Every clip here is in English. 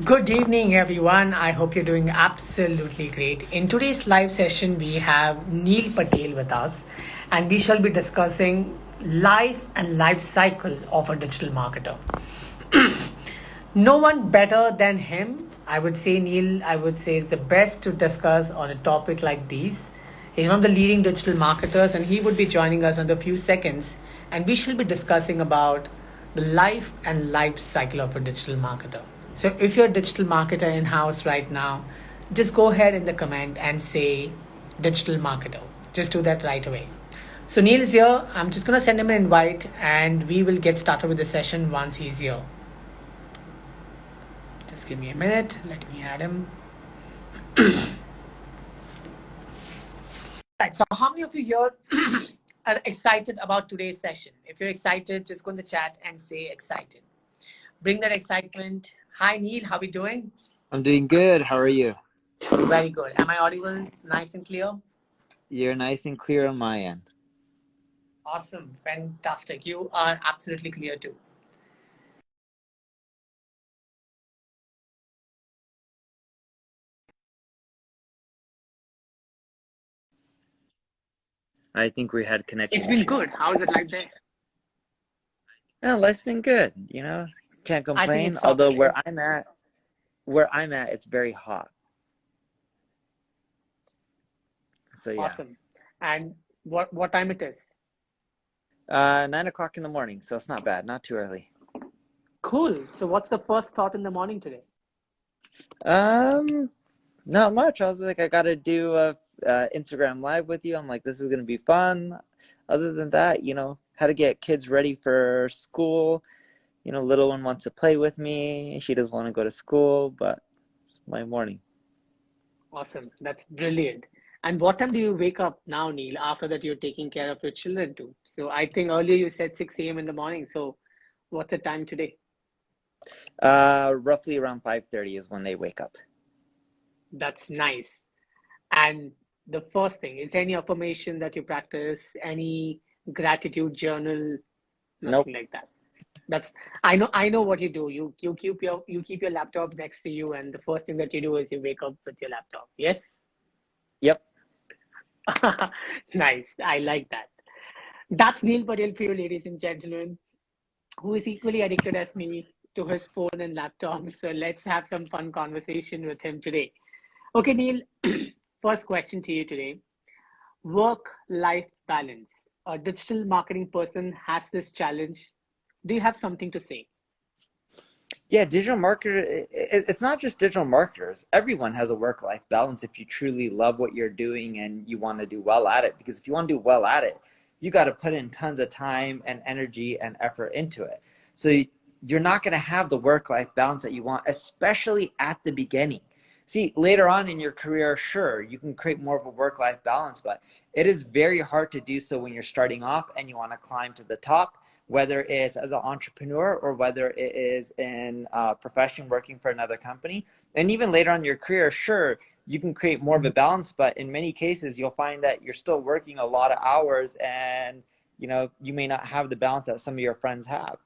Good evening, everyone. I hope you're doing absolutely great. In today's live session, we have Neil Patel with us, and we shall be discussing life and life cycle of a digital marketer. No one better than him. I would say Neil, I would say, is the best to discuss on a topic like these. He's one of the leading digital marketers, and he would be joining us in a few seconds. And we shall be discussing about the life and life cycle of a digital marketer. So if you're a digital marketer in house right now, just go ahead in the comment and say digital marketer. Just do that right away. So Neil is here. I'm just gonna send him an invite, and we will get started with the session once he's here. Just give me a minute. Let me add him. Right. So how many of you here are excited about today's session? If you're excited, just go in the chat and say excited. Bring that excitement. Hi Neil, how are we doing? I'm doing good. How are you? Very good. Am I audible, nice and clear? You're nice and clear on my end. Awesome. Fantastic. You are absolutely clear too. I think we had connection. It's been good. How is it like there? No, life's been good. Can't complain. Although where I'm at, it's very hot. So yeah. Awesome. And what time it is? 9 o'clock in the morning, so it's not bad. Not too early. Cool. So what's the first thought in the morning today? Not much. I was like, I gotta do a Instagram live with you. I'm like, this is gonna be fun. Other than that, how to get kids ready for school. Little one wants to play with me. She doesn't want to go to school, but it's my morning. Awesome. That's brilliant. And what time do you wake up now, Neil, after that you're taking care of your children too? So I think earlier you said 6 a.m. in the morning. So what's the time today? Roughly around 5:30 is when they wake up. That's nice. And the first thing, is there any affirmation that you practice, any gratitude journal, nothing like that? That's I know what you do. You keep your laptop next to you, and the first thing that you do is you wake up with your laptop. Yes? Yep. Nice. I like that. That's Neil Patel for you, ladies and gentlemen, who is equally addicted as me to his phone and laptop. So let's have some fun conversation with him today. Okay, Neil, first question to you today. Work-life balance. A digital marketing person has this challenge. Do you have something to say? Yeah, digital marketer, it's not just digital marketers. Everyone has a work-life balance if you truly love what you're doing and you want to do well at it. Because if you want to do well at it, you got to put in tons of time and energy and effort into it. So you're not going to have the work-life balance that you want, especially at the beginning. See, later on in your career, sure, you can create more of a work-life balance, but it is very hard to do so when you're starting off and you want to climb to the top, whether it's as an entrepreneur or whether it is in a profession working for another company. And even later on in your career, sure, you can create more of a balance, but in many cases, you'll find that you're still working a lot of hours and you may not have the balance that some of your friends have.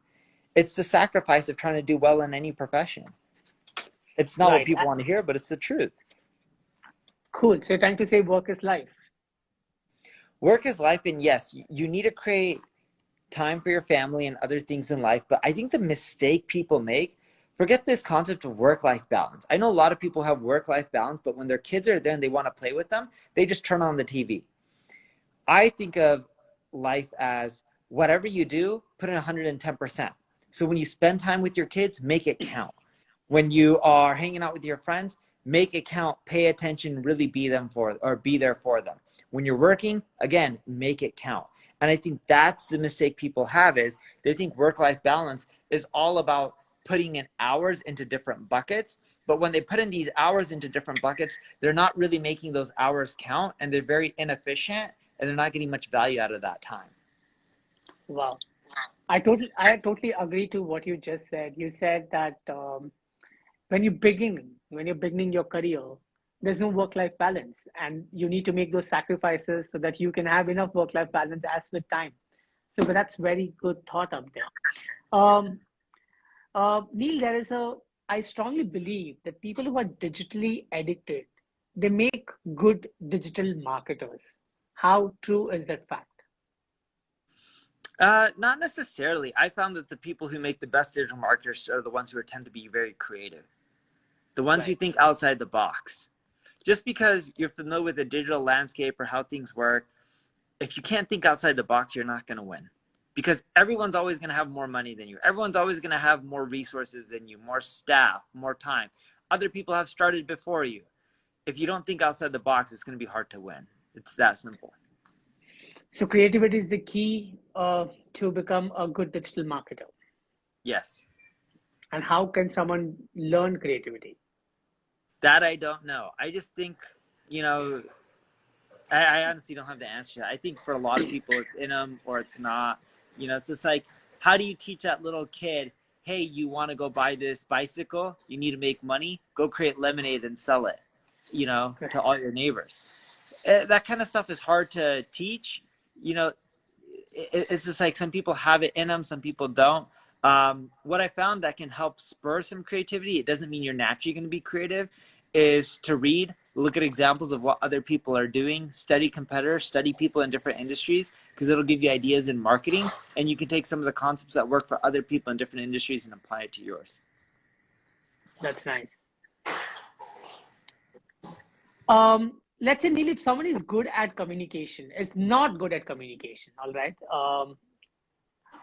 It's the sacrifice of trying to do well in any profession. It's not what people want to hear, but it's the truth. Cool. So you're trying to say work is life. Work is life, and yes, you need to create time for your family and other things in life. But I think the mistake people make, forget this concept of work-life balance. I know a lot of people have work-life balance, but when their kids are there and they want to play with them, they just turn on the TV. I think of life as whatever you do, put in 110%. So when you spend time with your kids, make it count. When you are hanging out with your friends, make it count, pay attention, really be there for them. When you're working, again, make it count. And I think that's the mistake people have, is they think work-life balance is all about putting in hours into different buckets. But when they put in these hours into different buckets, they're not really making those hours count, and they're very inefficient, and they're not getting much value out of that time. Wow. I totally agree to what you just said. You said that when you're beginning your career, there's no work-life balance, and you need to make those sacrifices so that you can have enough work-life balance as with time. So that's very good thought up there. Neil, there is a I strongly believe that people who are digitally addicted, they make good digital marketers. How true is that fact? Not necessarily. I found that the people who make the best digital marketers are the ones who tend to be very creative, the ones who Right. think outside the box. Just because you're familiar with the digital landscape or how things work, if you can't think outside the box, you're not going to win. Because everyone's always going to have more money than you. Everyone's always going to have more resources than you, more staff, more time. Other people have started before you. If you don't think outside the box, it's going to be hard to win. It's that simple. So creativity is the key to become a good digital marketer. Yes. And how can someone learn creativity? That I don't know. I just think, you know, I honestly don't have the answer to that. I think for a lot of people, it's in them or it's not. You know, it's just like, how do you teach that little kid, hey, you want to go buy this bicycle? You need to make money? Go create lemonade and sell it, you know, to all your neighbors. That kind of stuff is hard to teach. You know, it's just like some people have it in them, some people don't. What I found that can help spur some creativity, it doesn't mean you're naturally going to be creative, is to read, look at examples of what other people are doing, study competitors, study people in different industries, because it'll give you ideas in marketing, and you can take some of the concepts that work for other people in different industries and apply it to yours. That's nice. Let's say, Neil, if someone is good at communication, is not good at communication, all right?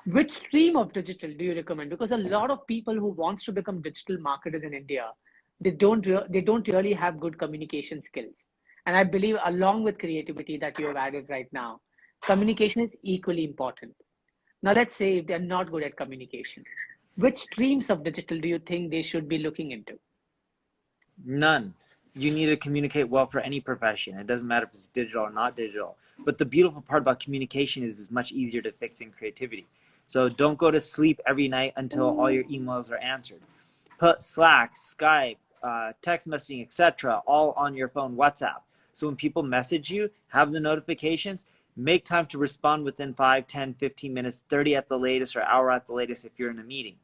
Which stream of digital do you recommend? Because a lot of people who wants to become digital marketers in India, they don't really have good communication skills. And I believe along with creativity that you have added right now, communication is equally important. Now let's say if they're not good at communication, which streams of digital do you think they should be looking into? None. You need to communicate well for any profession. It doesn't matter if it's digital or not digital. But the beautiful part about communication is it's much easier to fix than creativity. So don't go to sleep every night until all your emails are answered. Put Slack, Skype, text messaging, etc., all on your phone, WhatsApp. So when people message you, have the notifications, make time to respond within 5, 10, 15 minutes, 30 at the latest, or hour at the latest if you're in a meeting.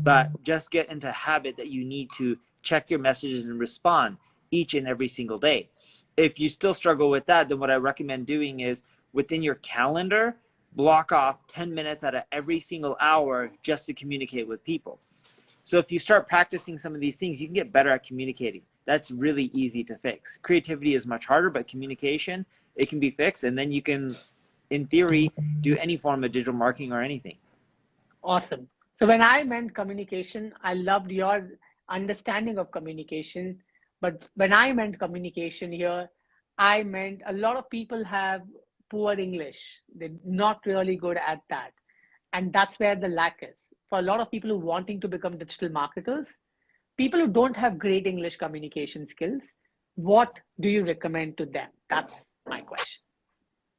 But just get into a habit that you need to check your messages and respond each and every single day. If you still struggle with that, then what I recommend doing is within your calendar, block off 10 minutes out of every single hour just to communicate with people. So if you start practicing some of these things, you can get better at communicating. That's really easy to fix. Creativity is much harder, but communication, it can be fixed. And then you can, in theory, do any form of digital marketing or anything. Awesome. So when I meant communication, I loved your understanding of communication. But when I meant communication here, I meant a lot of people have poor English. They're not really good at that. And that's where the lack is. For a lot of people who are wanting to become digital marketers, people who don't have great English communication skills, what do you recommend to them? That's my question.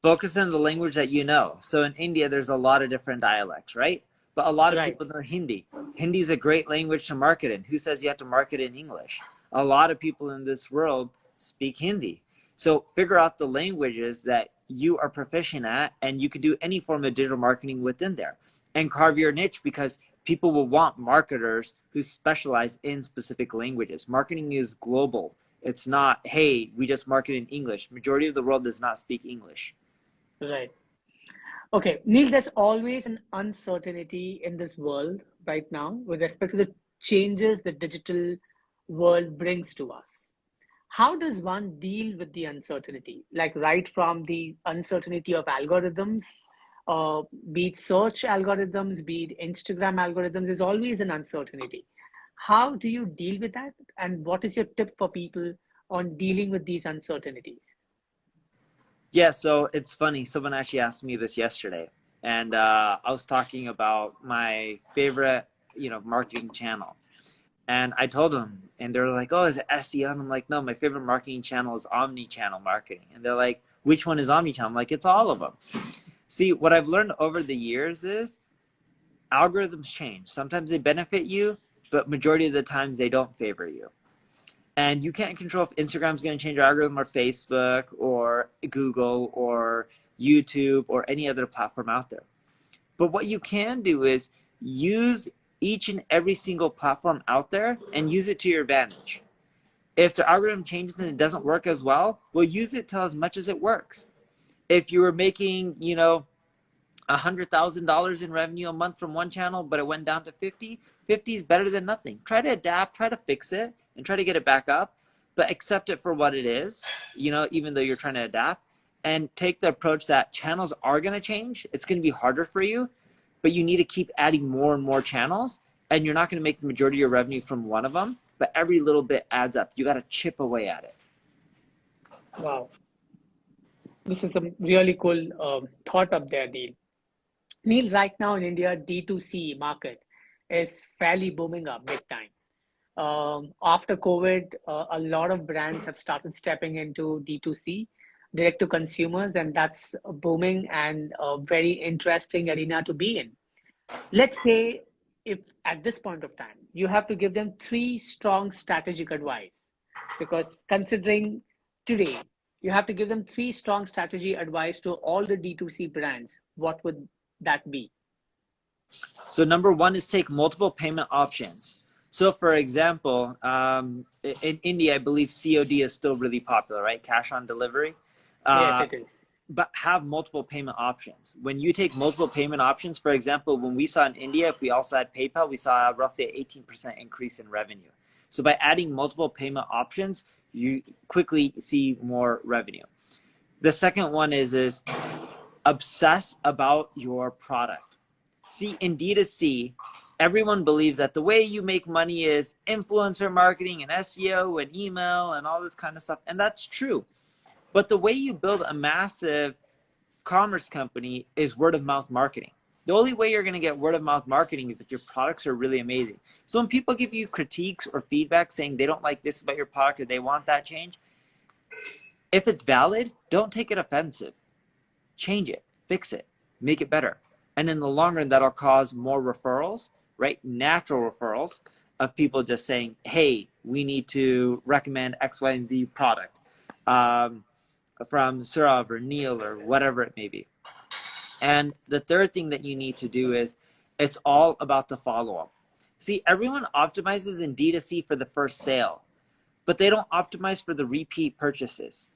Focus on the language that you know. So in India, there's a lot of different dialects, right? But a lot of Right. people know Hindi. Hindi is a great language to market in. Who says you have to market in English? A lot of people in this world speak Hindi. So figure out the languages that you are proficient at, and you can do any form of digital marketing within there. And carve your niche, because people will want marketers who specialize in specific languages. Marketing is global. It's not, hey, we just market in English. Majority of the world does not speak English. Right. Okay, Neil, there's always an uncertainty in this world right now with respect to the changes the digital world brings to us. How does one deal with the uncertainty? Like right from the uncertainty of algorithms, be it search algorithms, be it Instagram algorithms, there's always an uncertainty. How do you deal with that? And what is your tip for people on dealing with these uncertainties? Yeah, so it's funny. Someone actually asked me this yesterday, and I was talking about my favorite, marketing channel. And I told them, and they're like, "Oh, is it SEO?" And I'm like, "No, my favorite marketing channel is Omni-channel Marketing." And they're like, "Which one is Omni-channel?" I'm like, "It's all of them." See, what I've learned over the years is algorithms change. Sometimes they benefit you, but majority of the times they don't favor you. And you can't control if Instagram's going to change your algorithm, or Facebook or Google or YouTube or any other platform out there. But what you can do is use each and every single platform out there and use it to your advantage. If the algorithm changes and it doesn't work as well, well, use it till as much as it works. If you were making, $100,000 in revenue a month from one channel, but it went down to 50, 50 is better than nothing. Try to adapt, try to fix it, and try to get it back up, but accept it for what it is, even though you're trying to adapt, and take the approach that channels are going to change. It's going to be harder for you, but you need to keep adding more and more channels, and you're not going to make the majority of your revenue from one of them, but every little bit adds up. You got to chip away at it. Wow. This is a really cool thought up there, Neil. Neil, right now in India, D2C market is fairly booming up big time. After COVID, a lot of brands have started stepping into D2C, direct to consumers, and that's booming and a very interesting arena to be in. Let's say if at this point of time, you have to give them three strong strategic advice, because considering today, you have to give them three strong strategy advice to all the D2C brands, what would that be? So number one is take multiple payment options. So for example, in India, I believe COD is still really popular, right? Cash on delivery. Yes, it is. But have multiple payment options. When you take multiple payment options, for example, when we saw in India, if we also had PayPal, we saw roughly an 18% increase in revenue. So by adding multiple payment options, you quickly see more revenue. The second one is obsess about your product. See, in D2C, everyone believes that the way you make money is influencer marketing and SEO and email and all this kind of stuff. And that's true. But the way you build a massive commerce company is word of mouth marketing. The only way you're going to get word of mouth marketing is if your products are really amazing. So when people give you critiques or feedback saying they don't like this about your product or they want that change, if it's valid, don't take it offensive. Change it, fix it, make it better. And in the long run, that'll cause more referrals, right? Natural referrals of people just saying, hey, we need to recommend X, Y, and Z product from Sorav or Neil or whatever it may be. And the third thing that you need to do is it's all about the follow-up. See, everyone optimizes in D2C for the first sale, but they don't optimize for the repeat purchases.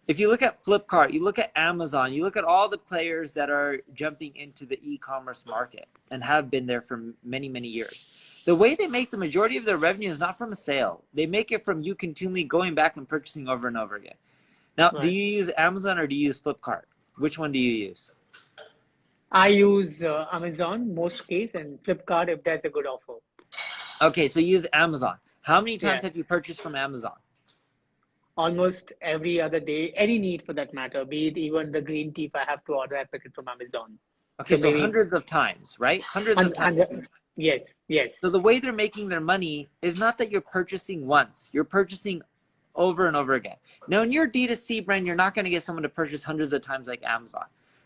If you look at Flipkart, you look at Amazon, you look at all the players that are jumping into the e-commerce market and have been there for many, many years. The way they make the majority of their revenue is not from a sale. They make it from you continually going back and purchasing over and over again. Now, right. Do you use Amazon or do you use Flipkart? Which one do you use? I use Amazon most case, and Flipkart if there's a good offer. Okay, so you use Amazon. How many times have you purchased from Amazon? Almost every other day, any need for that matter, be it even the green tea if I have to order, I pick it from Amazon. Okay, so hundreds of times, right? Hundreds of times. Yes, yes. So the way they're making their money is not that you're purchasing once, you're purchasing over and over again. Now, in your D2C brand, you're not going to get someone to purchase hundreds of times like Amazon,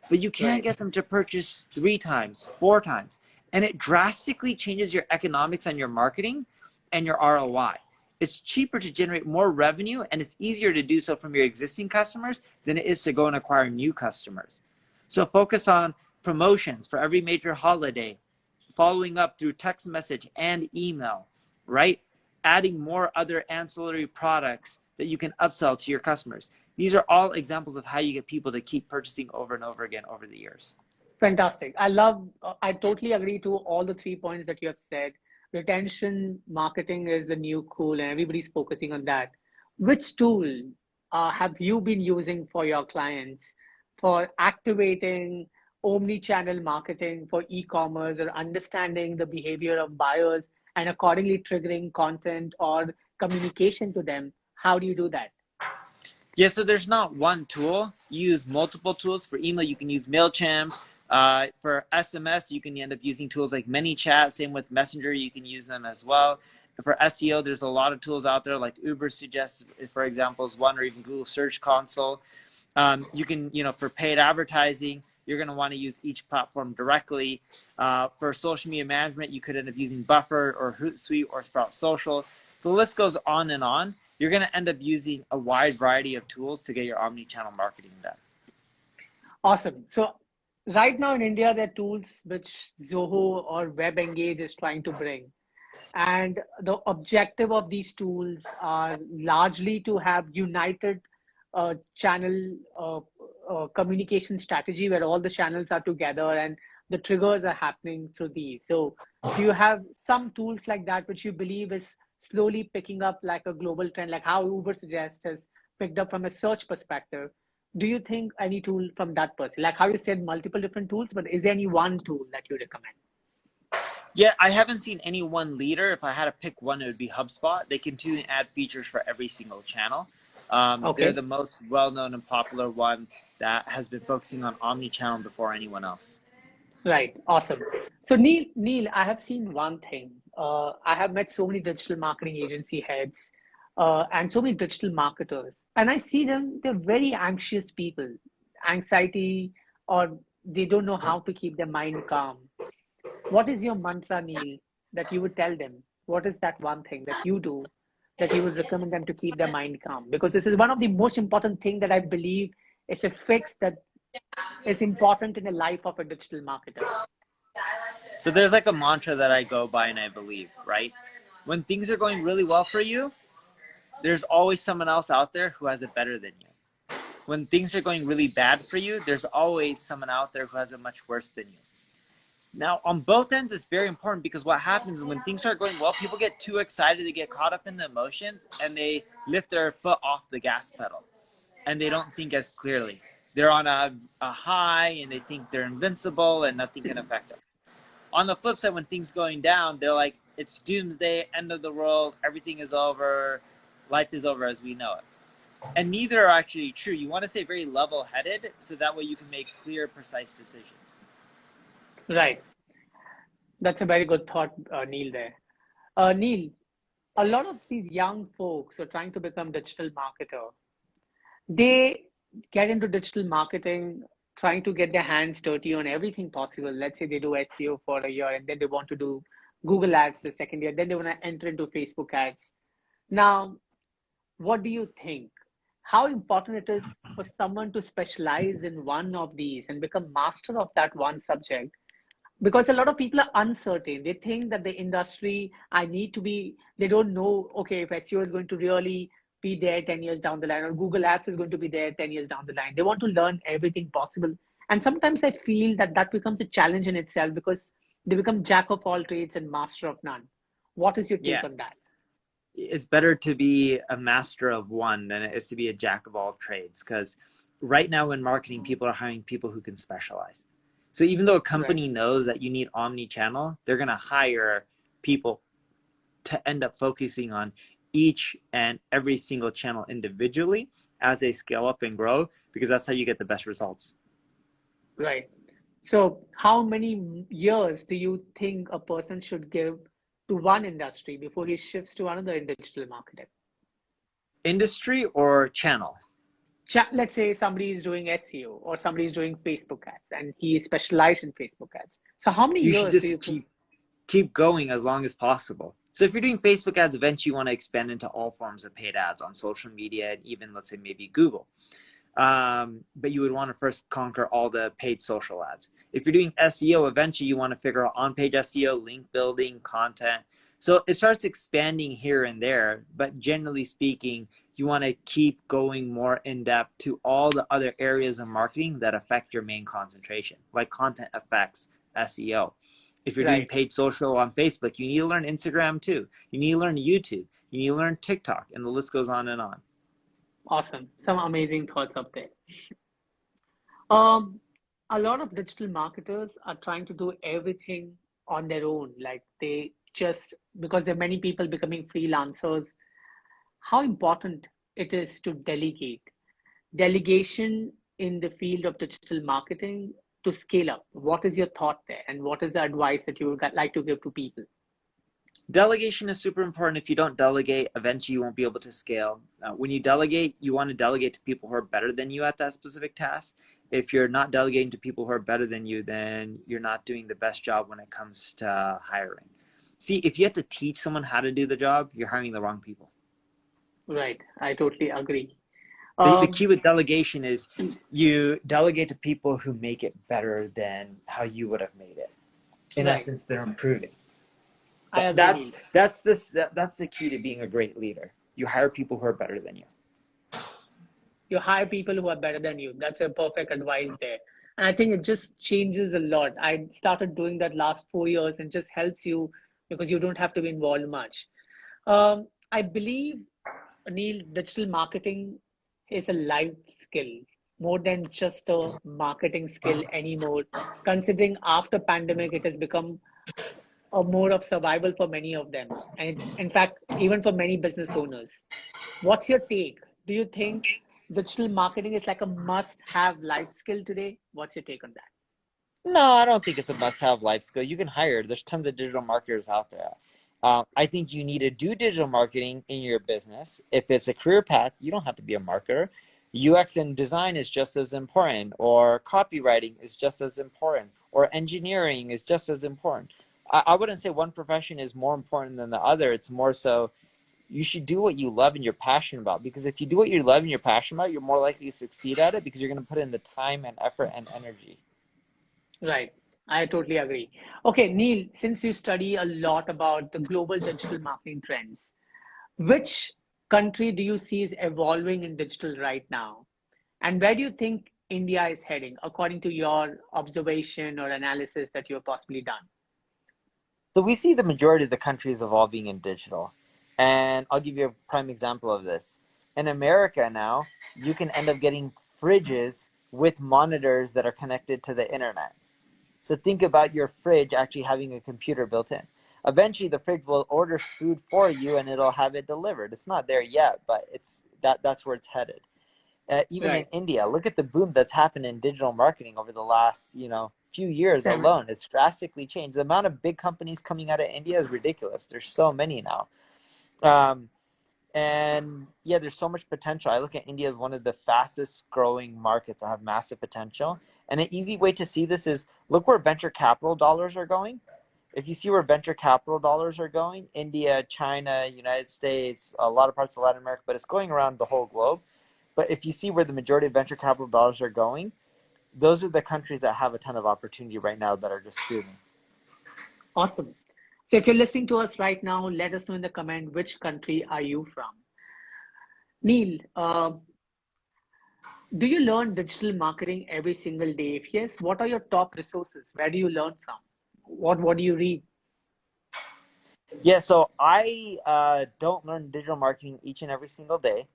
but you can get them to purchase 3 times, 4 times, and it drastically changes your economics on your marketing and your ROI. It's cheaper to generate more revenue, and it's easier to do so from your existing customers than it is to go and acquire new customers. So focus on promotions for every major holiday, following up through text message and email, right? Adding more other ancillary products that you can upsell to your customers. These are all examples of how you get people to keep purchasing over and over again over the years. Fantastic. I totally agree to all the 3 points that you have said. Retention marketing is the new cool and everybody's focusing on that. Which tool have you been using for your clients for activating omni-channel marketing for e-commerce or understanding the behavior of buyers and accordingly triggering content or communication to them? How do you do that? Yeah, so there's not one tool. You use multiple tools. For email, you can use MailChimp. For SMS, you can end up using tools like ManyChat. Same with Messenger, you can use them as well. For SEO, there's a lot of tools out there like Uber suggests, for example, is one, or even Google Search Console. You can, for paid advertising, you're going to want to use each platform directly. For social media management, you could end up using Buffer or Hootsuite or Sprout Social. The list goes on and on. You're going to end up using a wide variety of tools to get your omni-channel marketing done. Awesome. So right now in India, there are tools which Zoho or Web Engage is trying to bring. And the objective of these tools are largely to have united channel communication strategy where all the channels are together and the triggers are happening through these. So, do you have some tools like that which you believe is slowly picking up like a global trend, like how Uber Suggest has picked up from a search perspective? Do you think any tool from that person, like how you said, multiple different tools, but is there any one tool that you recommend? Yeah, I haven't seen any one leader. If I had to pick one, it would be HubSpot. They continue to add features for every single channel. They're Okay. the most well-known and popular one that has been focusing on omni-channel before anyone else. Right. Awesome. So Neil, I have seen one thing. I have met so many digital marketing agency heads, and so many digital marketers, and I see them. They're very anxious people, anxiety, or they don't know how to keep their mind calm. What is your mantra, Neil, that you would tell them? What is that one thing that you do that you would recommend them to keep their mind calm? Because this is one of the most important thing that I believe is a fix that is important in the life of a digital marketer. So there's like a mantra that I go by and I believe, right? When things are going really well for you, there's always someone else out there who has it better than you. When things are going really bad for you, there's always someone out there who has it much worse than you. Now, on both ends, it's very important because what happens is when things start going well, people get too excited, they get caught up in the emotions, and they lift their foot off the gas pedal, and they don't think as clearly. They're on a high, and they think they're invincible, and nothing can affect them. On the flip side, when things going down, they're like, it's doomsday, end of the world, everything is over, life is over as we know it. And neither are actually true. You want to stay very level-headed, so that way you can make clear, precise decisions. Right. That's a very good thought, Neil, there. Neil, a lot of these young folks are trying to become digital marketer. They get into digital marketing, trying to get their hands dirty on everything possible. Let's say they do SEO for a year and then they want to do Google ads the second year, then they want to enter into Facebook ads. Now, what do you think? How important it is for someone to specialize in one of these and become master of that one subject, because a lot of people are uncertain. They think that the industry, I need to be, they don't know, okay, if SEO is going to really be there 10 years down the line, or Google Ads is going to be there 10 years down the line. They want to learn everything possible. And sometimes I feel that that becomes a challenge in itself because they become jack of all trades and master of none. What is your take Yeah, on that? it's better to be a master of one than it is to be a jack of all trades, because right now in marketing, people are hiring people who can specialize. So even though a Right. company knows that you need omni-channel, they're going to hire people to end up focusing on each and every single channel individually as they scale up and grow, because that's how you get the best results. Right. So, how many years do you think a person should give to one industry before he shifts to another in digital marketing? Industry or channel? Let's say somebody is doing SEO or somebody is doing Facebook ads and he is specialized in Facebook ads. So, how many You should years do just you think? keep going as long as possible. So if you're doing Facebook ads, eventually you want to expand into all forms of paid ads on social media and even, let's say, maybe Google. But you would want to first conquer all the paid social ads. If you're doing SEO, eventually you want to figure out on-page SEO, link building, content. So it starts expanding here and there, but generally speaking, you want to keep going more in depth to all the other areas of marketing that affect your main concentration, like content affects SEO. If you're doing Right. paid social on Facebook, you need to learn Instagram too. You need to learn YouTube. You need to learn TikTok, and the list goes on and on. Awesome. Some amazing thoughts up there. Um, a lot of digital marketers are trying to do everything on their own. Like they just, because there are many people becoming freelancers, how important it is to delegate. Delegation in the field of digital marketing to scale up. What is your thought there? And what is the advice that you would like to give to people? Delegation is super important. If you don't delegate, eventually you won't be able to scale. When you delegate, you want to delegate to people who are better than you at that specific task. If you're not delegating to people who are better than you, then you're not doing the best job when it comes to hiring. See, if you have to teach someone how to do the job, you're hiring the wrong people. Right. I totally agree. The Um, key with delegation is you delegate to people who make it better than how you would have made it. In right. essence, they're improving. I agree, That's Neil. that's the key to being a great leader. You hire people who are better than you. You hire people who are better than you. That's a perfect advice there. And I think it just changes a lot. I started doing that last 4 years and just helps you because you don't have to be involved much. I believe, Neil, digital marketing is a life skill more than just a marketing skill anymore. Considering after pandemic, it has become a mode of survival for many of them, and in fact, even for many business owners. What's your take? Do you think digital marketing is like a must-have life skill today? What's your take on that? No, I don't think it's a must-have life skill. You can hire. There's tons of digital marketers out there. I think you need to do digital marketing in your business. If it's a career path, you don't have to be a marketer. UX and design is just as important, or copywriting is just as important, or engineering is just as important. I wouldn't say one profession is more important than the other. It's more so you should do what you love and you're passionate about. Because if you do what you love and you're passionate about, you're more likely to succeed at it because you're going to put in the time and effort and energy. Right. I totally agree. Okay, Neil, since you study a lot about the global digital marketing trends, which country do you see is evolving in digital right now? And where do you think India is heading, according to your observation or analysis that you have possibly done? So we see the majority of the countries evolving in digital. And I'll give you a prime example of this. In America now, you can end up getting fridges with monitors that are connected to the internet. So think about your fridge actually having a computer built in. Eventually the fridge will order food for you and it'll have it delivered. It's not there yet, but that's where it's headed. Even in Right. India, look at the boom that's happened in digital marketing over the last, few years Seven. alone. It's drastically changed. The amount of big companies coming out of India is ridiculous. There's so many now. Um, and yeah, there's so much potential. I look at India as one of the fastest growing markets that have massive potential. And an easy way to see this is look where venture capital dollars are going. If you see where venture capital dollars are going, India, China, United States, a lot of parts of Latin America, but it's going around the whole globe. But if you see where the majority of venture capital dollars are going, those are the countries that have a ton of opportunity right now that are just booming. Awesome. So if you're listening to us right now, let us know in the comment which country are you from. Neil, do you learn digital marketing every single day? If yes, what are your top resources? Where do you learn from? What do you read? Yeah, so I don't learn digital marketing each and every single day.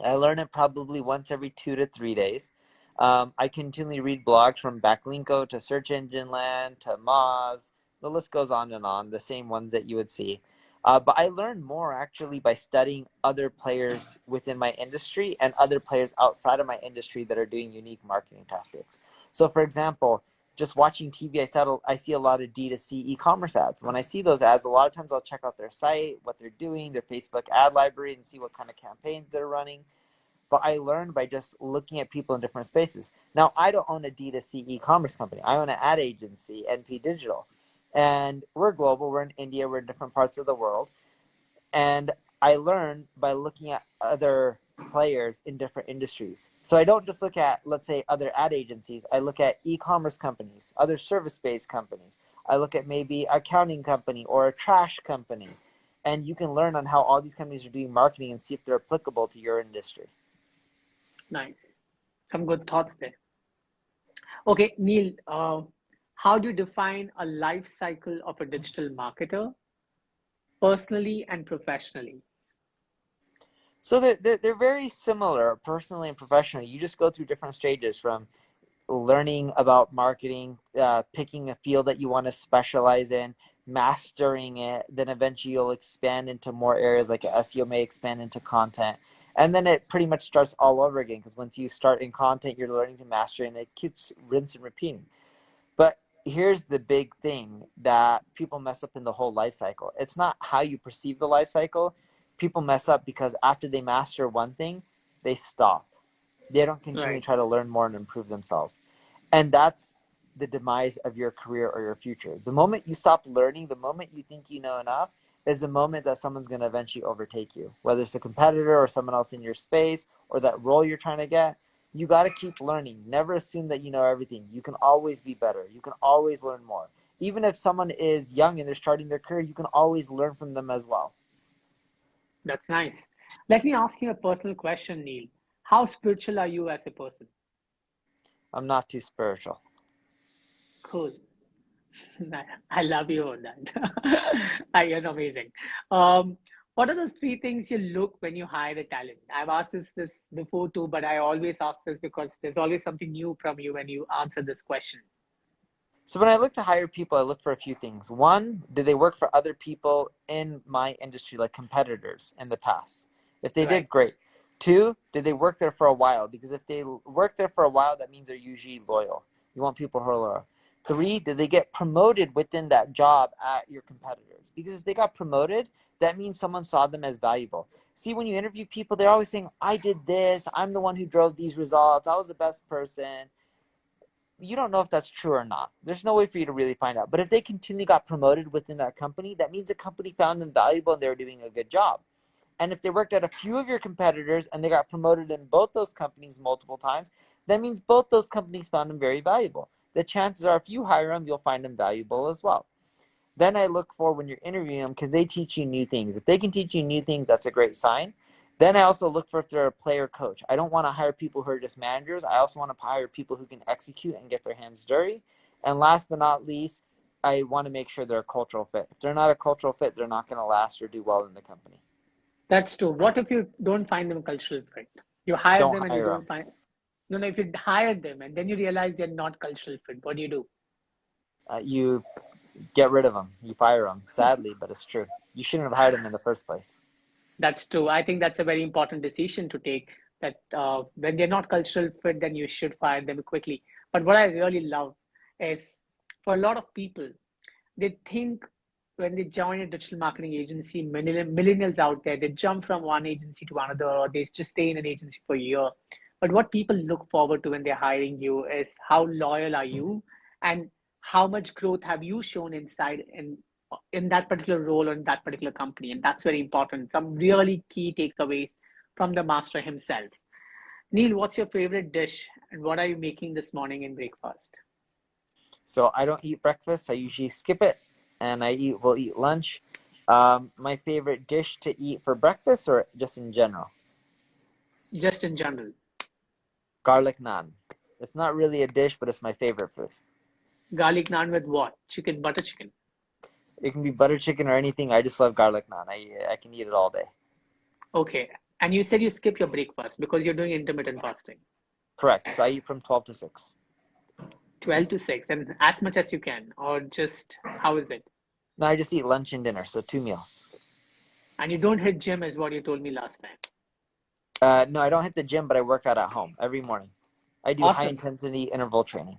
I learn it probably once every 2 to 3 days. I continually read blogs from Backlinko to Search Engine Land to Moz. The list goes on and on, the same ones that you would see. But I learn more actually by studying other players within my industry and other players outside of my industry that are doing unique marketing tactics. So, for example, just watching TV, I see a lot of D2C e-commerce ads. When I see those ads, a lot of times I'll check out their site, what they're doing, their Facebook ad library, and see what kind of campaigns they're running. But I learned by just looking at people in different spaces. Now, I don't own a D2C e-commerce company. I own an ad agency, NP Digital. And we're global. We're in India. We're in different parts of the world. And I learn by looking at other players in different industries. So I don't just look at, let's say, other ad agencies. I look at e-commerce companies, other service-based companies. I look at maybe a accounting company or a trash company. And you can learn on how all these companies are doing marketing and see if they're applicable to your industry. Nice. Some good thoughts there. Okay, Neil, how do you define a life cycle of a digital marketer, personally and professionally? So they're very similar, personally and professionally. You just go through different stages from learning about marketing, picking a field that you want to specialize in, mastering it. Then eventually you'll expand into more areas like SEO may expand into content. And then it pretty much starts all over again because once you start in content, you're learning to master it and it keeps rinse and repeating. But here's the big thing that people mess up in the whole life cycle. It's not how you perceive the life cycle. People mess up because after they master one thing, they stop. They don't continue Right. to try to learn more and improve themselves. And that's the demise of your career or your future. The moment you stop learning, the moment you think you know enough, is the moment that someone's going to eventually overtake you, whether it's a competitor or someone else in your space or that role you're trying to get. You got to keep learning. Never assume that you know everything. You can always be better. You can always learn more. Even if someone is young and they're starting their career, you can always learn from them as well. That's nice. Let me ask you a personal question, Neil. How spiritual are you as a person? I'm not too spiritual. Cool. I love you on that. You're amazing. Um, what are the three things you look when you hire a talent? I've asked this before too, but I always ask this because there's always something new from you when you answer this question. So when I look to hire people, I look for a few things. One, do they work for other people in my industry, like competitors in the past? If they Right. did, great. Two, did they work there for a while? Because if they work there for a while, that means they're usually loyal. You want people who are loyal. Three, did they get promoted within that job at your competitors? Because if they got promoted, that means someone saw them as valuable. See, when you interview people, they're always saying, I did this. I'm the one who drove these results. I was the best person. You don't know if that's true or not. There's no way for you to really find out. But if they continually got promoted within that company, that means the company found them valuable and they were doing a good job. And if they worked at a few of your competitors and they got promoted in both those companies multiple times, that means both those companies found them very valuable. The chances are if you hire them, you'll find them valuable as well. Then I look for when you're interviewing them because they teach you new things. If they can teach you new things, that's a great sign. Then I also look for if they're a player coach. I don't want to hire people who are just managers. I also want to hire people who can execute and get their hands dirty. And last but not least, I want to make sure they're a cultural fit. If they're not a cultural fit, they're not going to last or do well in the company. That's true. What if you don't find them cultural fit? You hire Don't them and you hire don't them. find. No, no. If you hire them and then you realize they're not cultural fit, what do you do? You get rid of them. You fire them. Sadly, but it's true. You shouldn't have hired them in the first place. That's true. I think that's a very important decision to take. That when they're not cultural fit, then you should fire them quickly. But what I really love is for a lot of people, they think when they join a digital marketing agency, millennials out there, they jump from one agency to another, or they just stay in an agency for a year. But what people look forward to when they're hiring you is how loyal are you, and how much growth have you shown inside in that particular role or in that particular company, and that's very important. Some really key takeaways from the master himself. Neil, what's your favorite dish, and what are you making this morning in breakfast? So I don't eat breakfast. I usually skip it, and will eat lunch. My favorite dish to eat for breakfast, or just in general, Just in general. garlic naan. It's not really a dish, but it's my favorite food. Garlic naan with what? Chicken, butter chicken. It can be butter chicken or anything. I just love garlic naan. I can eat it all day. Okay. And you said you skip your breakfast because you're doing intermittent fasting. Correct. So I eat from 12 to 6. 12 to 6, and as much as you can, or just how is it? No, I just eat lunch and dinner, so 2 meals. And you don't hit gym, is what you told me last time. No, I don't hit the gym, but I work out at home every morning. I do high Awesome. intensity interval training.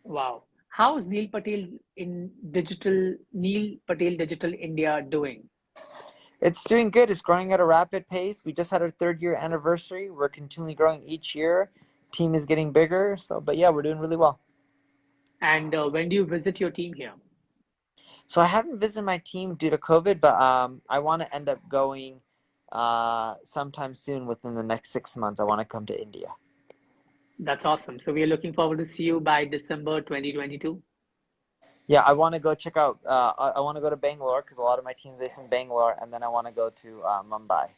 Wow. How is Neil Patel Digital India doing? It's doing good. It's growing at a rapid pace. We just had our third year anniversary. We're continually growing each year. Team is getting bigger. So, but yeah, we're doing really well. And when do you visit your team here? So I haven't visited my team due to COVID, but I want to end up going sometime soon within the next 6 months. I want to come to India. That's awesome. So we are looking forward to see you by December 2022. Yeah, I want to go check out. I want to go to Bangalore because a lot of my team's based in Bangalore, and then I want to go to Mumbai.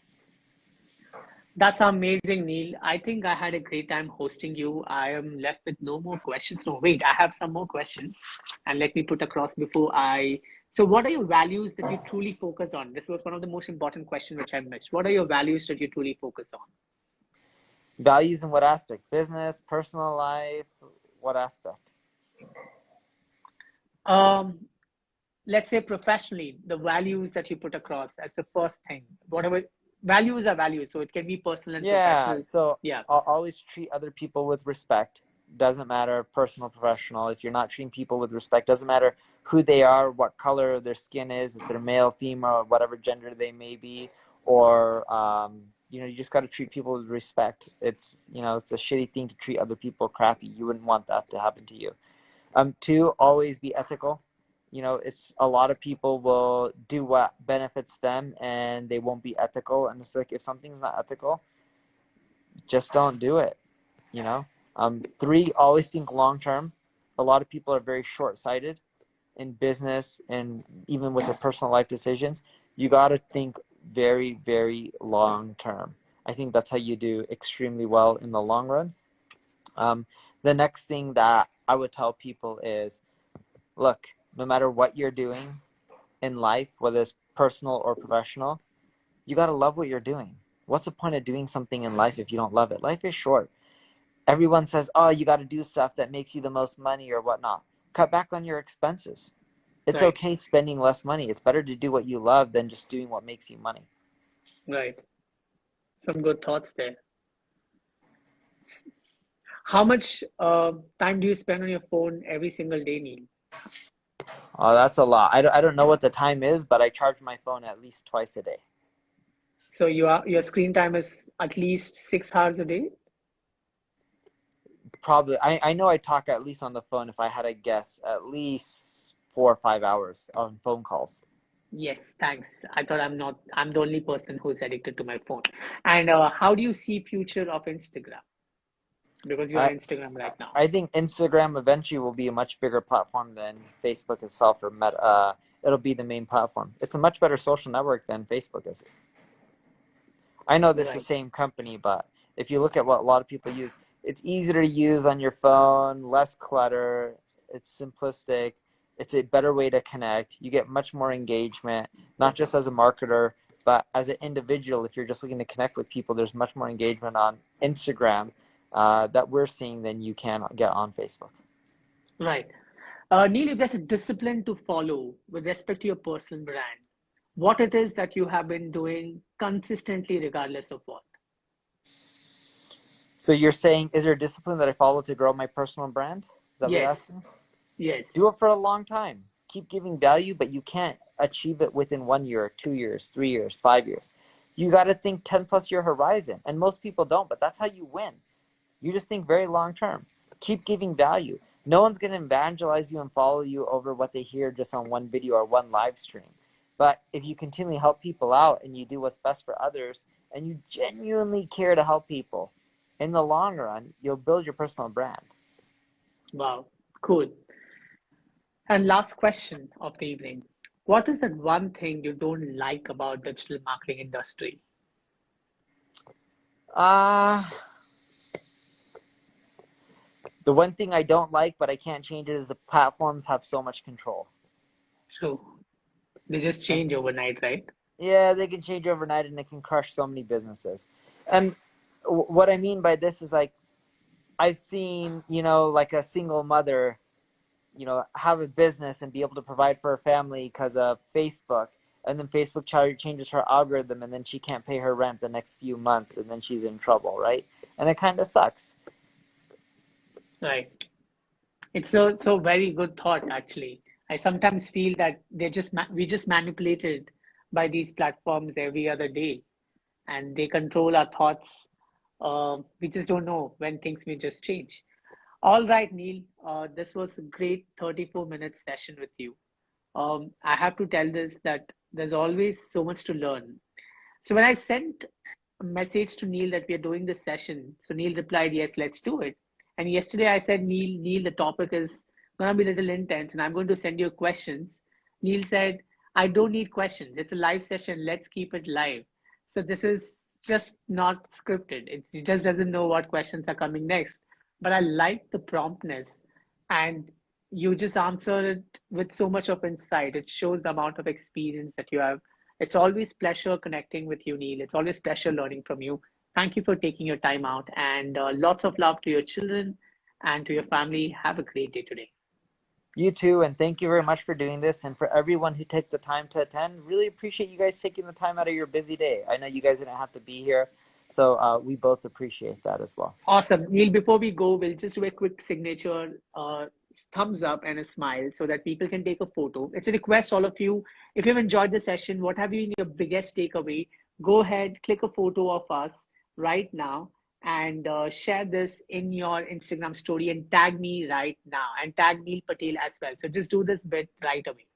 That's amazing, Neil. I think I had a great time hosting you. I am left with no more questions. No, wait, I have some more questions. And let me put across before I. So, what are your values that you truly focus on? This was one of the most important questions which I missed. What are your values that you truly focus Values in what aspect? Business, personal life, what aspect? on? Let's say professionally, the values that you put across as the first thing. Whatever values are values, so it can be personal and Yeah, professional. so Yeah, I'll always treat other people with respect. Doesn't matter, personal, professional. If you're not treating people with respect, doesn't matter who they are, what color their skin is, if they're male, female, whatever gender they may be, or you just got to treat people with respect. It's a shitty thing to treat other people crappy. You wouldn't want that to happen to you. Two, always be ethical. it's a lot of people will do what benefits them and they won't be ethical. And it's like, if something's not ethical, just don't do it. Three, always think long term. A lot of people are very short sighted in business and even with their personal life decisions. You got to think very, very long term. I think that's how you do extremely well in the long run. The next thing that I would tell people is, look, no matter what you're doing in life, whether it's personal or professional, you got to love what you're doing. What's the point of doing something in life if you don't love it? Life is short. Everyone says, oh, you got to do stuff that makes you the most money or whatnot. Cut back on your expenses. It's Right. okay spending less money. It's better to do what you love than just doing what makes you money. Right. Some good thoughts there. How much time do you spend on your phone every single day, Neil? Oh, that's a lot. I don't know what the time is, but I charge my phone at least twice a day. So your screen time is at least 6 hours a day? Probably. I know I talk at least on the phone, if I had to guess, at least 4 or 5 hours on phone calls. Yes, thanks. I thought I'm the only person who's addicted to my phone. And how do you see future of Instagram? Because you're on I Instagram right now. I think Instagram eventually will be a much bigger platform than Facebook itself or Meta. It'll be the main platform. It's a much better social network than Facebook is. I know this is the Right. same company, but if you look at what a lot of people use, it's easier to use on your phone, less clutter, it's simplistic, it's a better way to connect. You get much more engagement, not just as a marketer, but as an individual. If you're just looking to connect with people, there's much more engagement on Instagram that we're seeing than you can get on Facebook. Right. Neil, if there's a discipline to follow with respect to your personal brand, what it is that you have been doing consistently regardless of what? So you're saying, is there a discipline that I follow to grow my personal brand? Is that what you're Yes. asking? Yes. Do it for a long time. Keep giving value, but you can't achieve it within 1 year, 2 years, 3 years, 5 years. You got to think 10 plus year horizon. And most people don't, but that's how you win. You just think very long term. Keep giving value. No one's going to evangelize you and follow you over what they hear just on one video or one live stream. But if you continually help people out and you do what's best for others and you genuinely care to help people, in the long run, you'll build your personal brand. Wow. Cool. And last question of the evening. What is that one thing you don't like about digital marketing industry? Uh, the one thing I don't like, but I can't change it, is the platforms have so much control. So they just And change overnight, right? yeah, they can change overnight and it can crush so many businesses. And what I mean by this is, like, I've seen, like a single mother, have a business and be able to provide for her family because of Facebook. And then Facebook changes her algorithm and then she can't pay her rent the next few months and then she's in trouble, right? And it kind of sucks. Right. It's so very good thought actually. I sometimes feel that we just manipulated by these platforms every other day, and they control our thoughts. We just don't know when things may just change. All right, Neil, this was a great 34-minute session with you. I have to tell this that there's always so much to learn. So when I sent a message to Neil that we are doing this session, so Neil replied, "Yes, let's do it." And yesterday I said, Neil, the topic is gonna be a little intense, and I'm going to send you questions. Neil said, "I don't need questions. It's a live session. Let's keep it live." So this is just not scripted. It just doesn't know what questions are coming next. But I like the promptness, and you just answered it with so much of insight. It shows the amount of experience that you have. It's always pleasure connecting with you, Neil. It's always pleasure learning from you. Thank you for taking your time out, and lots of love to your children and to your family. Have a great day today. You too, and thank you very much for doing this. And for everyone who took the time to attend, really appreciate you guys taking the time out of your busy day. I know you guys didn't have to be here, so we both appreciate that as well. Awesome. Neil, before we go, we'll just do a quick signature thumbs up and a smile so that people can take a photo. It's a request, all of you. If you've enjoyed the session, what have been your biggest takeaway? Go ahead, click a photo of us right now and share this in your Instagram story and tag me right now and tag Neil Patel as well. So just do this bit right away.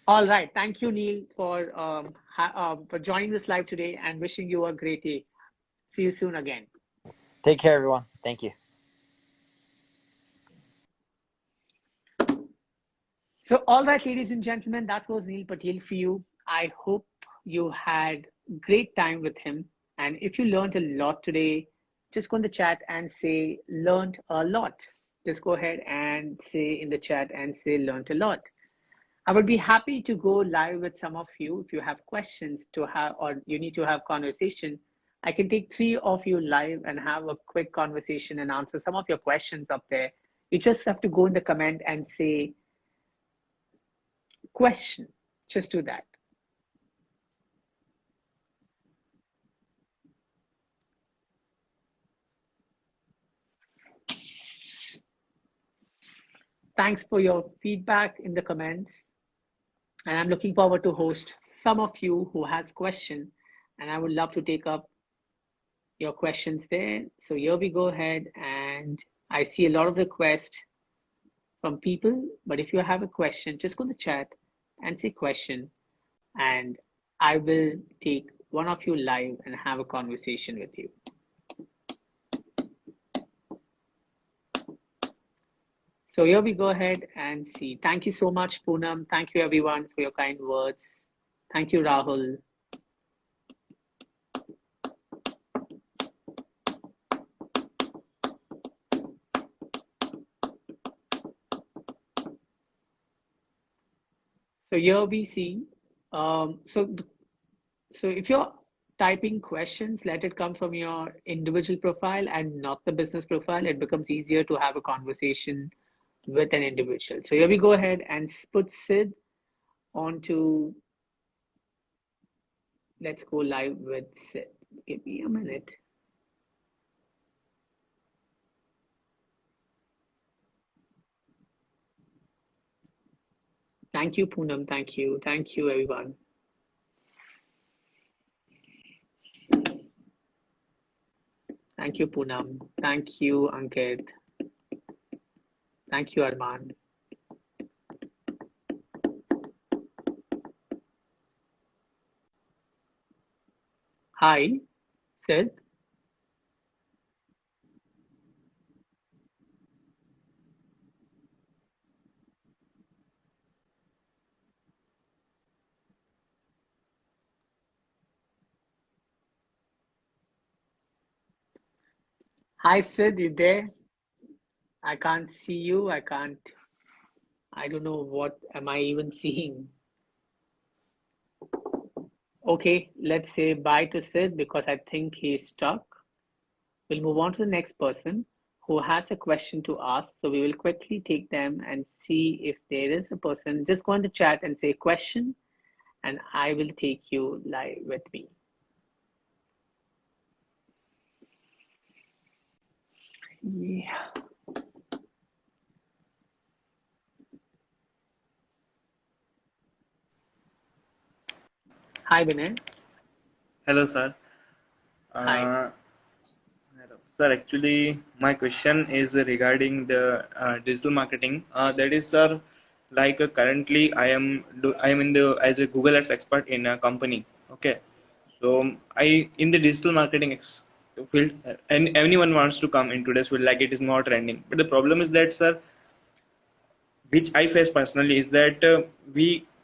All right. Thank you, Neil, for joining this live today and wishing you a great day. See you soon again. Take care, everyone. Thank you. So, all right, ladies and gentlemen, that was Neil Patel for you. I hope you had great time with him. And if you learned a lot today, just go in the chat and say, learned a lot. Just go ahead and say in the chat and say, learned a lot. I would be happy to go live with some of you if you have questions to have or you need to have conversation. I can take 3 of you live and have a quick conversation and answer some of your questions up there. You just have to go in the comment and say question. Just do that. Thanks for your feedback in the comments. And I'm looking forward to host some of you who has question, and I would love to take up your questions there. So here we go ahead, and I see a lot of requests from people, but if you have a question, just go in the chat and say question, and I will take one of you live and have a conversation with you. So here we go ahead and see. Thank you so much, Poonam. Thank you everyone for your kind words. Thank you, Rahul. So here we see, so if you're typing questions, let it come from your individual profile and not the business profile. It becomes easier to have a conversation with an individual. So here we go ahead and put Sid onto, let's go live with Sid. Give me a minute. Thank you, Poonam. Thank you. Thank you, everyone. Thank you, Poonam. Thank you, Ankit. Thank you, Arman. Hi, Sid. Hi, Sid, you there? I can't see you. I don't know what am I even seeing. Okay, let's say bye to Sid because I think he's stuck. We'll move on to the next person who has a question to ask. So we will quickly take them and see if there is a person. Just go in the chat and say question, and I will take you live with me. Yeah. Hi, Vinay. Hello, sir. Hi. Hello. Sir, actually, my question is regarding the digital marketing. That is, sir, like currently I am in the as a Google Ads expert in a company. Okay, so I in the digital marketing field, and anyone wants to come into this field, like it is more trending. But the problem is that, sir, which I face personally is that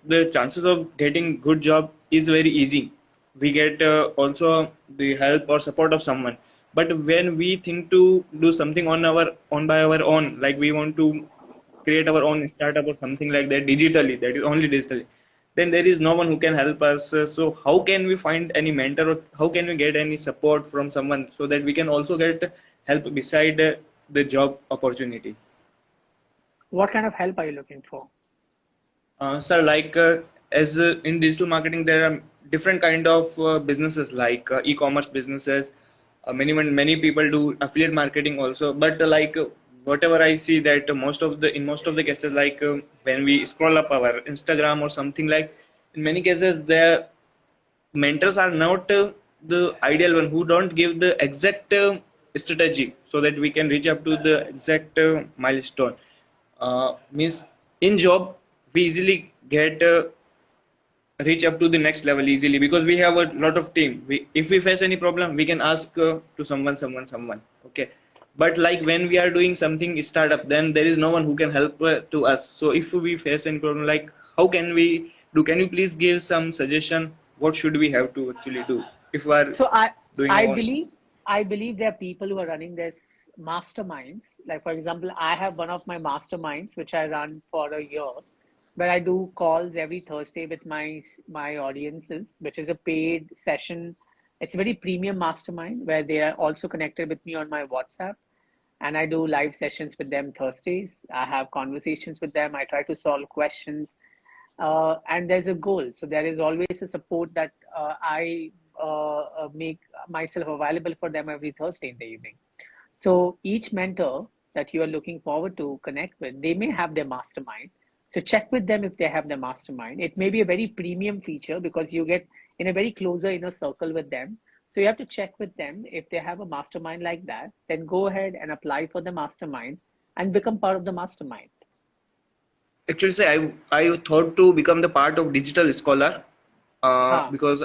the chances of getting good job is very easy. We get also the help or support of someone. But when we think to do something on by our own, like we want to create our own startup or something like that digitally, that is only digitally, then there is no one who can help us. So how can we find any mentor or how can we get any support from someone so that we can also get help beside the job opportunity? What kind of help are you looking for? Sir, like as in digital marketing, there are different kind of businesses like e-commerce businesses. Many people do affiliate marketing also. But whatever I see that in most of the cases, like when we scroll up our Instagram or something, like in many cases the mentors are not the ideal one, who don't give the exact strategy so that we can reach up to the exact milestone. Means in job we easily get reach up to the next level easily because we have a lot of team. If we face any problem, we can ask to someone. Okay, but like when we are doing something startup, then there is no one who can help to us. So if we face any problem, like how can we do? Can you please give some suggestion? What should we have to actually do if we are So doing I our believe I believe there are people who are running this masterminds. Like for example, I have one of my masterminds which I run for a year, where I do calls every Thursday with my audiences, which is a paid session. It's a very premium mastermind where they are also connected with me on my WhatsApp, and I do live sessions with them Thursdays. I have conversations with them. I try to solve questions, and there's a goal. So there is always a support that I make myself available for them every Thursday in the evening. So each mentor that you are looking forward to connect with, they may have their mastermind. So check with them if they have their mastermind. It may be a very premium feature because you get in a very closer inner circle with them. So you have to check with them if they have a mastermind like that. Then go ahead and apply for the mastermind and become part of the mastermind. actually say I thought to become the part of digital scholar Huh. because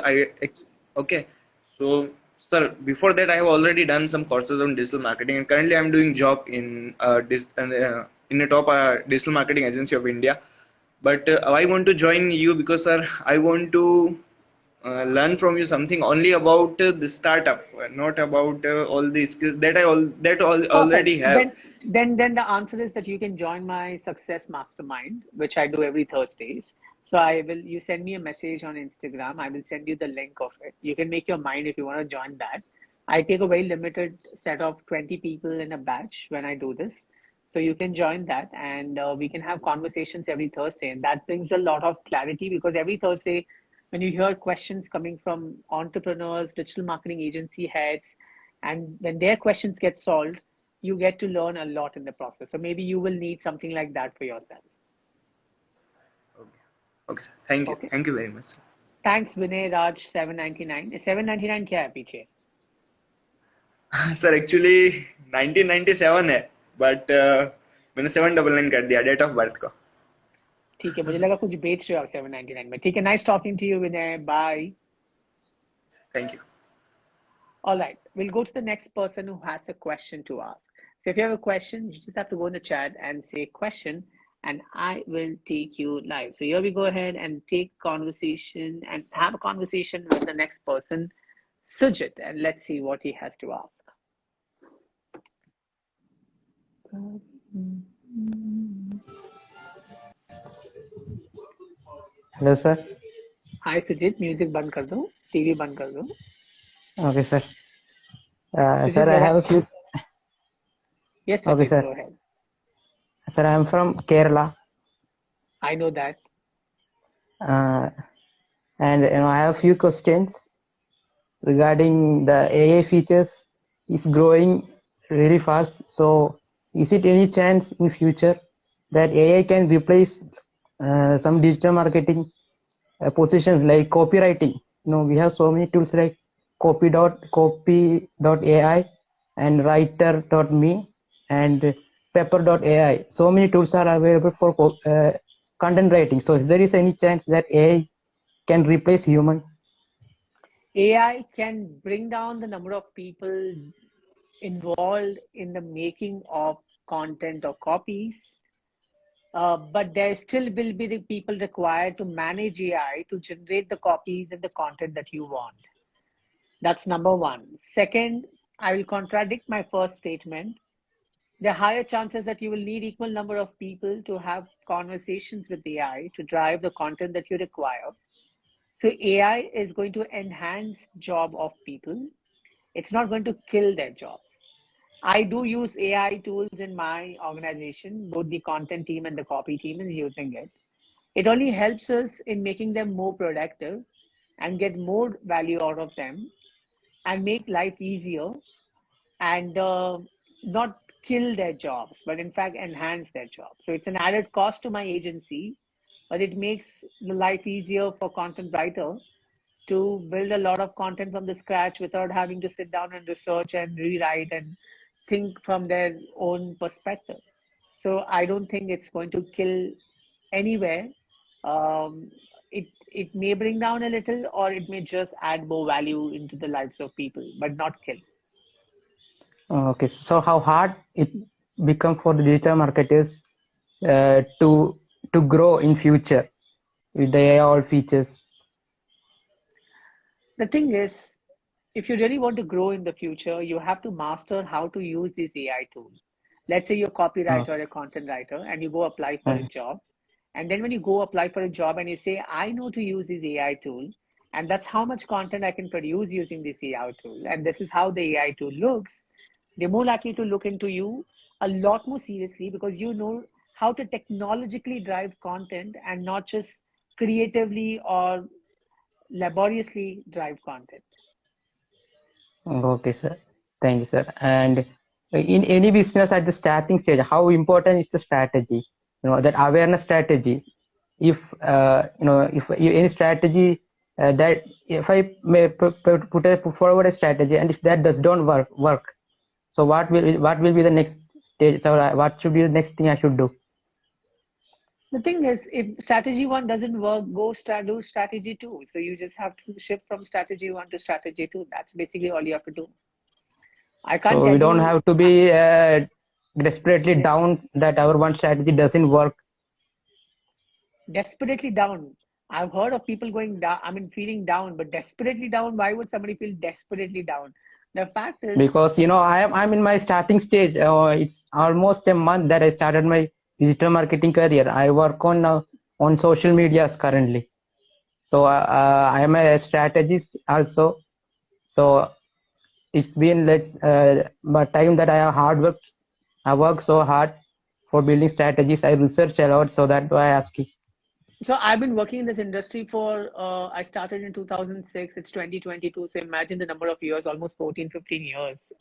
okay, so sir, before that I have already done some courses on digital marketing, and currently I'm doing job in in a top digital marketing agency of India. But I want to join you because sir, I want to learn from you something only about the startup, not about all the skills that Perfect. already have. Then the answer is that you can join my success mastermind, which I do every Thursdays. So I will you send me a message on Instagram. I will send you the link of it. You can make your mind if you want to join that. I take a very limited set of 20 people in a batch when I do this. So you can join that, and we can have conversations every Thursday. And that brings a lot of clarity because every Thursday, when you hear questions coming from entrepreneurs, digital marketing agency heads, and when their questions get solved, you get to learn a lot in the process. So maybe you will need something like that for yourself. Okay, okay sir. Okay. Thank you very much, sir. Thanks, Vinay Raj 799. 799 क्या है पीछे? Sir actually 1997 है, but मैंने 799 कर दिया date of birth को. ठीक है, मुझे लगा कुछ बेच रहे हो 799 में. ठीक है, nice talking to you, Vinay. Bye. Thank you. All right, we'll go to the next person who has a question to ask. So if you have a question, you just have to go in the chat and say question, and I will take you live. So here we go ahead and take conversation and have a conversation with the next person, Sujit, and let's see what he has to ask. Hello sir. Hi Sujit, music बंद कर दो, TV बंद कर दो. Okay sir. Sujit, sir I have a few. Yes, okay Sujit, sir. go ahead. Sir I am from Kerala I know that. and I have a few questions regarding the AI features is growing really fast. So is it any chance in future that AI can replace some digital marketing positions like copywriting? We have so many tools like copy.ai and writer.me and pepper.ai. So many tools are available for content writing. So if there is any chance that AI can replace human? AI can bring down the number of people involved in the making of content or copies, but there still will be the people required to manage AI to generate the copies and the content that you want. That's number one. Second, I will contradict my first statement. There are higher chances that you will need equal number of people to have conversations with AI to drive the content that you require. So AI is going to enhance job of people. It's not going to kill their jobs. I do use AI tools in my organization. Both the content team and the copy team is using it. It only helps us in making them more productive and get more value out of them and make life easier and not kill their jobs, but in fact enhance their jobs. So it's an added cost to my agency, but it makes the life easier for content writer to build a lot of content from the scratch without having to sit down and research and rewrite and think from their own perspective. So I don't think it's going to kill anywhere. It may bring down a little, or it may just add more value into the lives of people, but not kill. Okay, so how hard it become for the digital marketers to grow in future with the AI all features? The thing is, if you really want to grow in the future, you have to master how to use this AI tool. Let's say you're a Oh, copywriter or a content writer and you go apply for a uh, job. And then when you go apply for a job and you say, I know to use this AI tool, and that's how much content I can produce using this AI tool, and this is how the AI tool looks, they're more likely to look into you a lot more seriously because you know how to technologically drive content and not just creatively or laboriously drive content. okay, sir. Thank you, sir. And in any business at the starting stage, how important is the strategy? That awareness strategy. If if any strategy that if I may put forward a strategy, and if that does don't work, so what will be the next stage? So what should be the next thing I should do? The thing is, if strategy one doesn't work, do strategy two. So you just have to shift from strategy one to strategy two. That's basically all you have to do. I can't So we tell don't you have to be desperately down that our one strategy doesn't work, desperately down. I've heard of people going down, I mean, feeling down, but desperately down. Why would somebody feel desperately down? The fact is, because I'm in my starting stage. It's almost a month that I started my digital marketing career. I work on social medias currently. So I am a strategist also. So it's been but time that I have hard work. I work so hard for building strategies. I research a lot, so that's why I ask you. so I've been working in this industry for, I started in 2006, it's 2022. So imagine the number of years, almost 14, 15 years.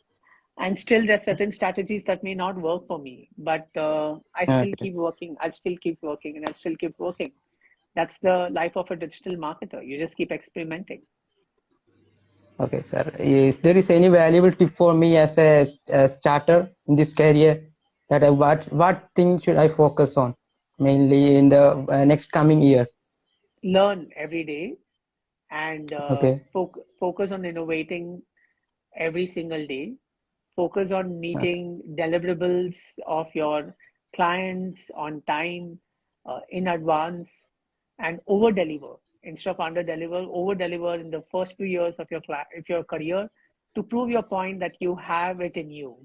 And still, there's certain strategies that may not work for me, but I still Okay, keep working. I'll still keep working and I'll still keep working. That's the life of a digital marketer. You just keep experimenting. okay, sir. Is there is any valuable tip for me as a starter in this career that what thing should I focus on mainly in the next coming year? Learn every day and Okay, focus on innovating every single day. Focus on okay, meeting deliverables of your clients on time, in advance, and over deliver instead of under deliver. Over deliver in the first few years of your career to prove your point that you have it in you.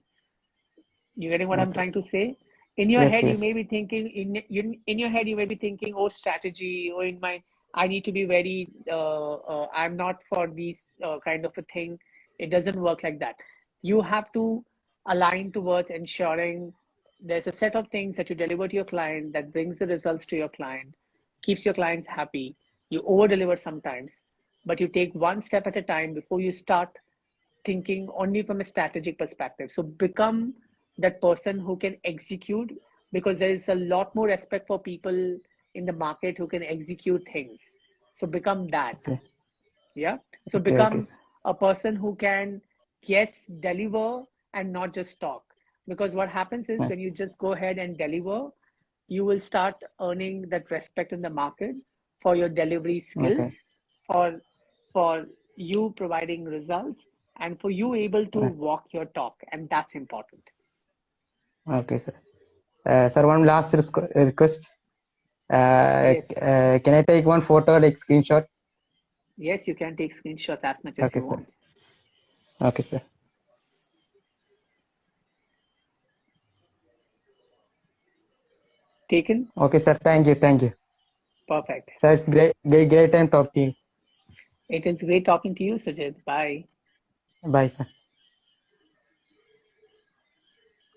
You getting what I'm okay. trying to say? In your Yes, head, you yes. may be thinking in your head you may be thinking, oh, strategy, or in my I need to be very. I'm not for these kind of a thing. It doesn't work like that. You have to align towards ensuring there's a set of things that you deliver to your client that brings the results to your client, keeps your clients happy. You over deliver sometimes, but you take one step at a time before you start thinking only from a strategic perspective. So become that person who can execute because there is a lot more respect for people in the market who can execute things. So become that. Okay, Yeah. So okay, okay, become sir. a person who can, yes, deliver and not just talk. Because what happens is when you just go ahead and deliver, you will start earning that respect in the market for your delivery skills, Okay, for for you providing results, and for you able to walk your talk, and that's important. okay, sir. Sir, one last request. Yes, Can I take one photo, like screenshot? yes, you can take screenshots as much as Okay, you sir. want. Okay, sir. Taken. Okay, sir. Thank you. Thank you. Perfect. Sir, it's great time talking to you. It is great talking to you, Sujit. Bye. Bye, sir.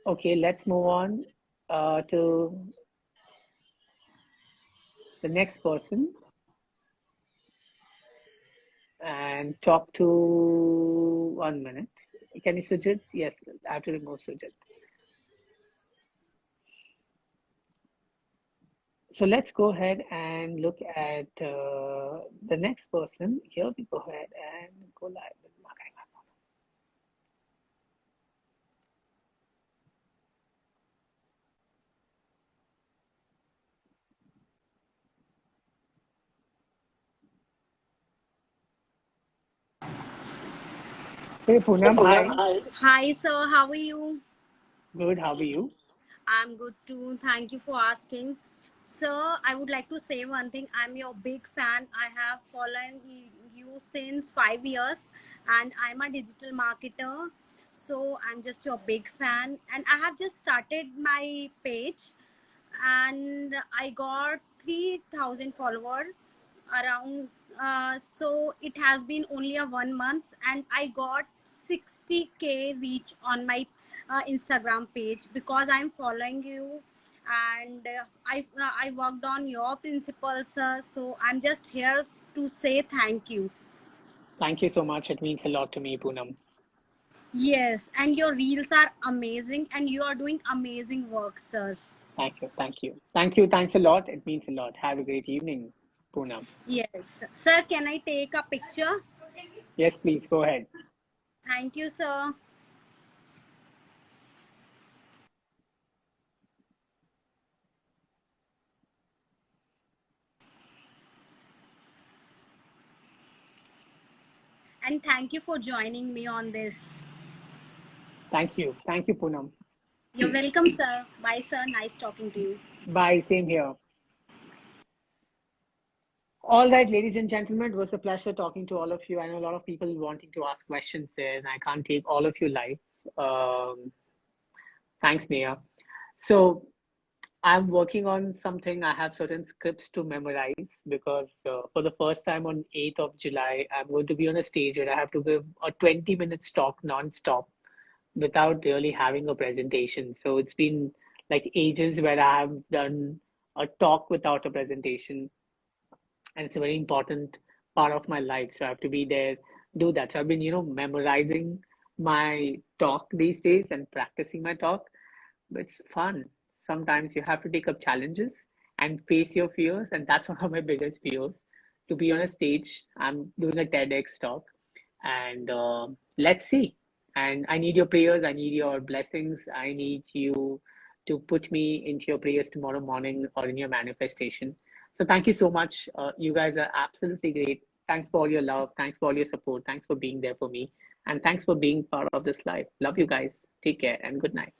Okay, let's move on to the next person and talk to 1 minute. Can you, Sujit? Yes, I have to remove Sujit. So let's go ahead and look at the next person. Here we go ahead and go live with marketing. Hey Poonam, hi. Hi, sir. How are you? Good, how are you? I'm good too. Thank you for asking. Sir, I would like to say one thing. I'm your big fan. I have followed you since 5 years, and I'm a digital marketer. So I'm just your big fan. And I have just started my page, and I got 3,000 followers around. So it has been only a 1 month, and I got 60K reach on my Instagram page because I'm following you, and I worked on your principles, so I'm just here to say thank you. Thank you so much. It means a lot to me, Poonam. Yes, and your reels are amazing, and you are doing amazing work, sir. Thank you, thank you. Thank you, thanks a lot. It means a lot. Have a great evening, Poonam. Yes, sir. Can I take a picture? Yes, please go ahead. Thank you, sir. And thank you for joining me on this. Thank you. Thank you, Poonam. You're welcome, sir. Bye, sir. Nice talking to you. Bye, same here. All right, ladies and gentlemen, it was a pleasure talking to all of you. I know a lot of people wanting to ask questions there, and I can't take all of you live. Thanks, Nia. So I'm working on something. I have certain scripts to memorize because for the first time on 8th of July, I'm going to be on a stage where I have to give a 20-minute talk non-stop without really having a presentation. So it's been like ages where I have done a talk without a presentation, and it's a very important part of my life. So I have to be there, do that. So I've been, memorizing my talk these days and practicing my talk. But it's fun. Sometimes you have to take up challenges and face your fears, and that's one of my biggest fears. To be on a stage, I'm doing a TEDx talk, and let's see. And I need your prayers. I need your blessings. I need you to put me into your prayers tomorrow morning or in your manifestation. So thank you so much. You guys are absolutely great. Thanks for all your love. Thanks for all your support. Thanks for being there for me. And thanks for being part of this life. Love you guys. Take care and good night.